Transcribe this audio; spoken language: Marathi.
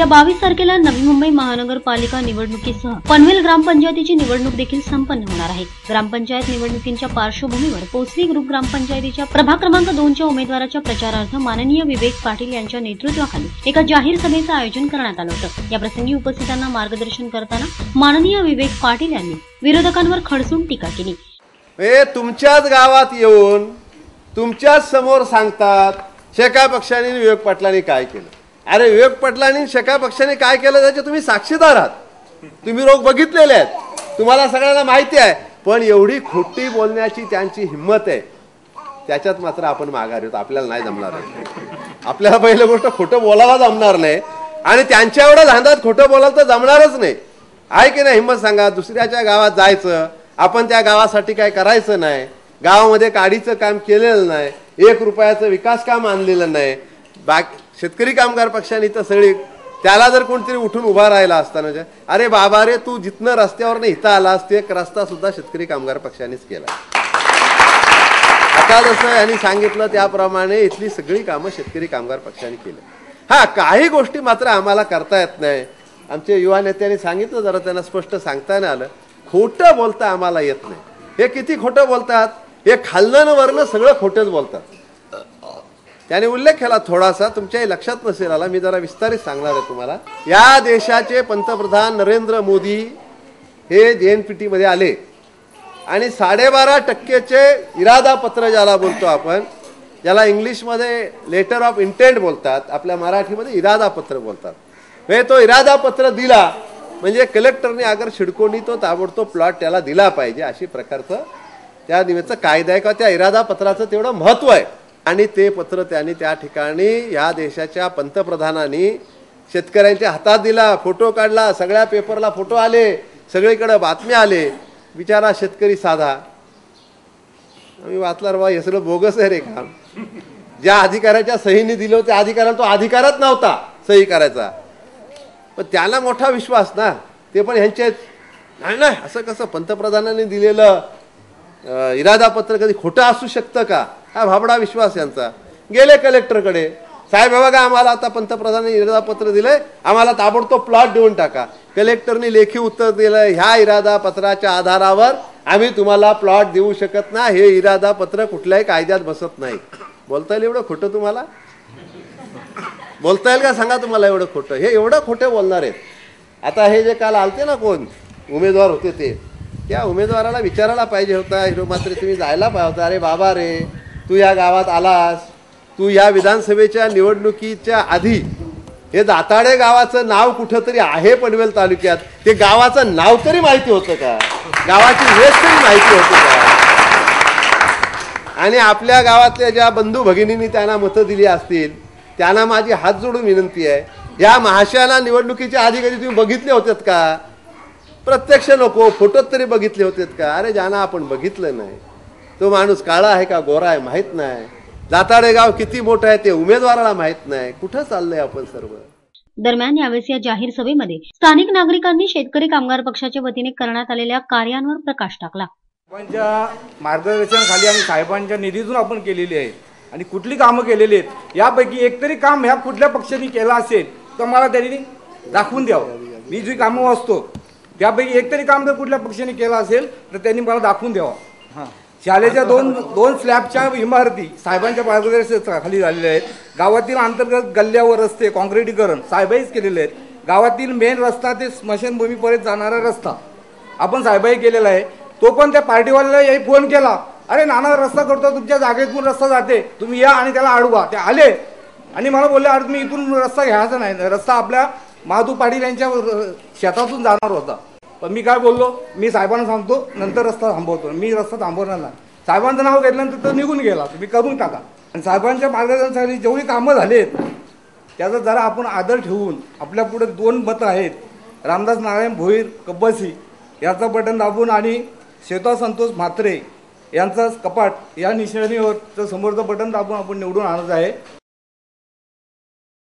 येत्या 22 तारखेला नवी मुंबई महानगरपालिका निवडणुकीसह पनवेल ग्रामपंचायतीची निवडणूक देखील संपन्न होणार आहे। ग्रामपंचायत निवडणुकींच्या पार्श्वभूमीवर पोसरी ग्रुप ग्रामपंचायतीच्या प्रभाग क्रमांक 2 च्या उमेदवाराच्या प्रचारार्थ माननीय विवेक पाटील यांच्या नेतृत्वाखाली एका जाहीर सभेचं आयोजन करण्यात आलं होतं। या प्रसंगी उपस्थितांना मार्गदर्शन करताना माननीय विवेक पाटील यांनी विरोधकांवर खडसून टीका केली। तुमच्याच गावात येऊन तुमच्याच समोर सांगतात शेका पक्षाने विवेक पाटलांनी काय केलं। अरे विवेक पाटलांनी शेका पक्षाने काय केलं त्याचे तुम्ही साक्षीदार आहात, तुम्ही लोक बघितलेले आहेत, तुम्हाला सगळ्यांना माहिती आहे। पण एवढी खोटी बोलण्याची त्यांची हिम्मत आहे, त्याच्यात मात्र आपण माघार येतो। आपल्याला नाही जमणार आहे, आपल्याला पहिली गोष्ट खोटं बोलायला जमणार नाही आणि त्यांच्या एवढं धांदात खोटं बोलायला तर जमणारच नाही। आहे की नाही? हिम्मत सांगा, दुसऱ्याच्या गावात जायचं, आपण त्या गावासाठी काय करायचं नाही, गावामध्ये काडीचं काम केलेलं नाही, 1 रुपयाचं विकास काम आणलेलं नाही। शेतकरी कामगार पक्षाने तर सगळी त्याला जर कोणतरी उठून उभा राहिला असताना अरे बाबा रे तू जिथनं रस्त्यावर इथं आलास ते एक रस्ता सुद्धा शेतकरी कामगार पक्षानेच केला। आता जसं यांनी सांगितलं त्याप्रमाणे इथली सगळी कामं शेतकरी कामगार पक्षाने केली। हा काही गोष्टी मात्र आम्हाला करता येत नाही। आमचे युवा नेत्यांनी सांगितलं, जरा त्यांना स्पष्ट सांगता नाही आलं, खोटं बोलता आम्हाला येत नाही। हे किती खोटं बोलतात, हे खालनं वरनं सगळं खोटंच बोलतात। त्याने उल्लेख केला थोडासा, तुमच्याही लक्षात नसेल आला, मी जरा विस्तारित सांगणार आहे तुम्हाला। या देशाचे पंतप्रधान नरेंद्र मोदी हे JNPT मध्ये आले आणि 12.5% इरादा पत्र ज्याला बोलतो आपण, ज्याला इंग्लिशमध्ये लेटर ऑफ इंटेंट बोलतात, आपल्या मराठीमध्ये इरादा पत्र बोलतात। म्हणजे तो इरादा पत्र दिला म्हणजे कलेक्टरने अगर शिडकोनी तो ताबडतोब प्लॉट त्याला दिला पाहिजे, अशी प्रकारचं त्या निमित्त कायदा आहे किंवा त्या इरादा पत्राचं तेवढं महत्व आहे। आणि ते पत्र त्यांनी त्या ठिकाणी या देशाच्या पंतप्रधानांनी शेतकऱ्यांच्या हातात दिला, फोटो काढला, सगळ्या पेपरला फोटो आले, सगळीकडे बातम्या आले। बिचारा शेतकरी साधा, आम्ही वाचला रे बा हे सगळं बोगस आहे रे काम। ज्या अधिकाऱ्याच्या सहीने दिलं त्या अधिकाऱ्याला तो अधिकारच नव्हता सही करायचा, पण त्याला मोठा विश्वास ना, ते पण ह्यांचेच नाही ना, असं कसं पंतप्रधानांनी दिलेलं इरादा पत्र कधी खोटं असू शकतं का? हा भाबडा विश्वास यांचा। गेले कलेक्टरकडे, साहेब बघा आम्हाला आता पंतप्रधानांनी इरादा पत्र दिलंय, आम्हाला ताबडतोब प्लॉट देऊन टाका। कलेक्टरने लेखी उत्तर दिलं, ह्या इरादा पत्राच्या आधारावर आम्ही तुम्हाला प्लॉट देऊ शकत नाही, हे इरादा पत्र कुठल्याही कायद्यात बसत नाही। बोलता येईल एवढं खोटं तुम्हाला? बोलता येईल का सांगा तुम्हाला एवढं खोटं? हे एवढं खोटे बोलणार आहेत। आता हे जे काल आलते ना कोण उमेदवार होते ते, त्या उमेदवाराला विचारायला पाहिजे होता, हिरो मात्र तुम्ही जायला पाहिजे होता, अरे बाबा रे तू या गावात आलास, तू या विधानसभेच्या निवडणुकीच्या आधी हे दाताडे गावाचं नाव कुठंतरी आहे पनवेल तालुक्यात, ते गावाचं नाव तरी माहिती होतं का? गावाची वेळ तरी माहिती होती का? आणि आपल्या गावातल्या ज्या बंधू भगिनींनी त्यांना मतं दिली असतील त्यांना माझी हात जोडून विनंती आहे, या महाशयाला निवडणुकीच्या आधी कधी तुम्ही बघितले होतेत का? प्रत्यक्ष नको फोटोत तरी बघितले होतेत का? अरे ज्यांना आपण बघितलं नाही, तो माणूस काळा आहे का गोरा आहे माहित नाही, दाताडे गाव किती मोठं आहे ते उमेदवाराला माहित नाही, कुठं चाललंय आपण सर्व। दरम्यान यावेळी या जाहीर सभेमध्ये स्थानिक नागरिकांनी शेतकरी कामगार पक्षाच्या वतीने करण्यात आलेल्या कार्यांवर प्रकाश टाकला। साहेबांच्या मार्गदर्शनाखाली आणि साहेबांच्या निधीतून आपण केलेली आहे आणि कुठली कामं केलेली आहेत, यापैकी एकतरी काम ह्या कुठल्या पक्षाने केलं असेल तर मला त्यांनी दाखवून द्यावं। मी जी कामं वाचतो त्यापैकी एकतरी काम जर कुठल्या पक्षाने केलं असेल तर त्यांनी मला दाखवून द्यावं। हां, शाळेच्या दोन स्लॅबच्या इमारती साहेबांच्या मार्गदर्शनाखाली झालेल्या आहेत। गावातील अंतर्गत गल्ल्यावर रस्ते काँक्रिटीकरण साहेबाईच केलेले आहेत। गावातील मेन रस्ता ते स्मशानभूमीपर्यंत जाणारा रस्ता आपण साहेबाई केलेला आहे। तो पण त्या पार्टीवाल्याला याही फोन केला, अरे नाना रस्ता करतो, तुमच्या जागेतून रस्ता जाते, तुम्ही या आणि त्याला अडवा। ते आले आणि मला बोलले, अरे तुम्ही इथून रस्ता घ्यायचा नाही, रस्ता आपल्या महादू पाटील यांच्या शेतातून जाणार होता। पण मी काय बोललो, मी साहेबांना सांगतो नंतर रस्ता थांबवतो, मी रस्ता थांबवणार नाही। साहेबांचं नाव घेतल्यानंतर तो निघून गेला, तुम्ही करून टाका। आणि साहेबांच्या मार्गदर्शनाखाली जेवढी कामं झालीत त्याचा जरा आपण आदर ठेवून, आपल्या पुढे 2 मतं आहेत, रामदास नारायण भोईर कब्बसी याचं बटन दाबून आणि शेता संतोष म्हात्रे यांचा कपाट या निशाणीवर समोरचं बटन दाबून आपण निवडून आणत आहे।